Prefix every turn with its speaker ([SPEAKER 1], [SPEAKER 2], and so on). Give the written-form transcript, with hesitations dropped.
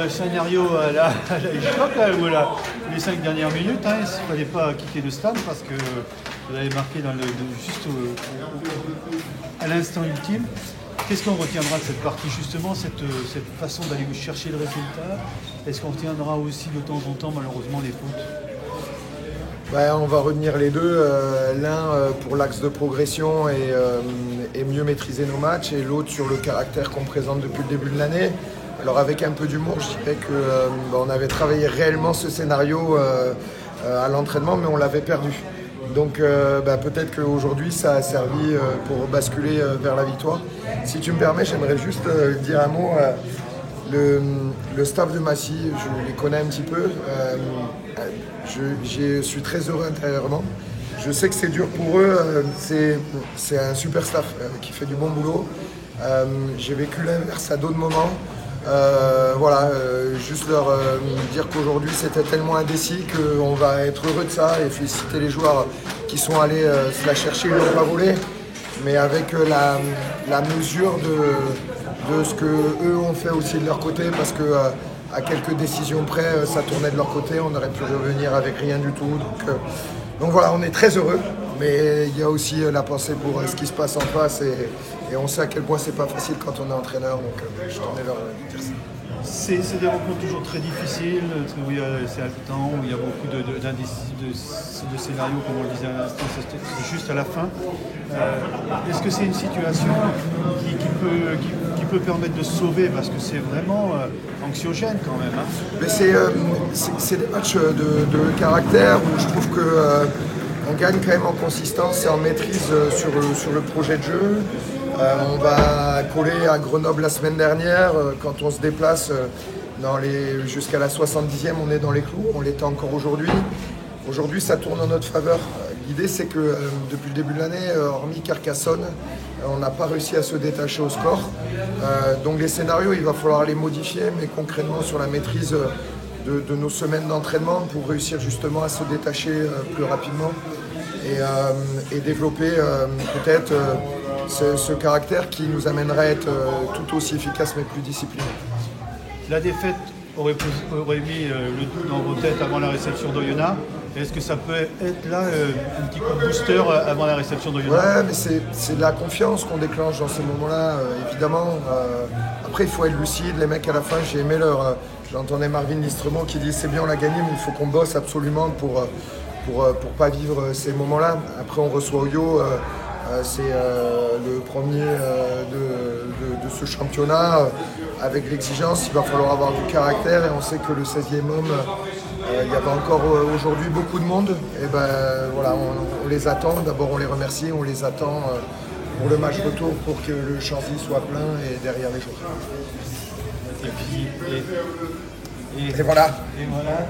[SPEAKER 1] Scénario à la Hitchcock, là, où les 5 dernières minutes, il ne fallait pas quitter le stade parce que vous avez marqué juste à l'instant ultime. Qu'est-ce qu'on retiendra de cette partie, justement, cette façon d'aller chercher le résultat? Est-ce qu'on retiendra aussi de temps en temps, malheureusement, les fautes?
[SPEAKER 2] On va retenir les deux, l'un pour l'axe de progression et mieux maîtriser nos matchs, et l'autre sur le caractère qu'on présente depuis le début de l'année. Alors avec un peu d'humour, je dirais qu'on avait travaillé réellement ce scénario à l'entraînement, mais on l'avait perdu. Donc peut-être qu'aujourd'hui ça a servi pour basculer vers la victoire. Si tu me permets, j'aimerais juste dire un mot. Le staff de Massy, je les connais un petit peu. Je suis très heureux intérieurement. Je sais que c'est dur pour eux. C'est un super staff qui fait du bon boulot. J'ai vécu l'inverse à d'autres moments. Juste leur dire qu'aujourd'hui c'était tellement indécis qu'on va être heureux de ça et féliciter les joueurs qui sont allés se la chercher, ils ne l'ont pas volé, mais avec la mesure de ce qu'eux ont fait aussi de leur côté, parce que à quelques décisions près ça tournait de leur côté, on aurait pu revenir avec rien du tout. Donc voilà, on est très heureux, mais il y a aussi la pensée pour ce qui se passe en face, et on sait à quel point c'est pas facile quand on est entraîneur, donc je tenais leur dire ça.
[SPEAKER 1] C'est des rencontres toujours très difficiles, où c'est haletant, où il y a beaucoup de scénarios, comme on le disait à l'instant, c'est juste à la fin. Est-ce que c'est une situation qui peut permettre de se sauver, parce que c'est vraiment anxiogène quand même, hein?
[SPEAKER 2] Mais c'est des matchs de caractère où je trouve qu'on gagne quand même en consistance et en maîtrise sur le projet de jeu. On va coller à Grenoble la semaine dernière. Quand on se déplace jusqu'à la 70e, on est dans les clous. On l'était encore aujourd'hui. Aujourd'hui, ça tourne en notre faveur. L'idée, c'est que depuis le début de l'année, hormis Carcassonne, on n'a pas réussi à se détacher au score. Donc les scénarios, il va falloir les modifier, mais concrètement sur la maîtrise de nos semaines d'entraînement pour réussir justement à se détacher plus rapidement et développer peut-être ce caractère qui nous amènerait à être tout aussi efficace mais plus discipliné.
[SPEAKER 1] La défaite aurait mis le doute dans vos têtes avant la réception d'Oyonnax. Est-ce que ça peut être là un petit coup de booster avant la réception d'Oyonnax?
[SPEAKER 2] Ouais, mais c'est de la confiance qu'on déclenche dans ces moments-là, évidemment. Après, il faut être lucide. Les mecs, à la fin, j'ai aimé j'entendais Marvin Listremont qui dit c'est bien, on l'a gagné, mais il faut qu'on bosse absolument pour pas vivre ces moments-là. Après, on reçoit Oyo. C'est le premier de ce championnat. Avec l'exigence, il va falloir avoir du caractère, et on sait que le 16e homme, il y avait encore aujourd'hui beaucoup de monde. Et voilà, on les attend. D'abord, on les remercie, on les attend pour le match retour pour que le Chanzy soit plein et derrière les joueurs.
[SPEAKER 1] Et puis,
[SPEAKER 2] et voilà.
[SPEAKER 1] Et voilà.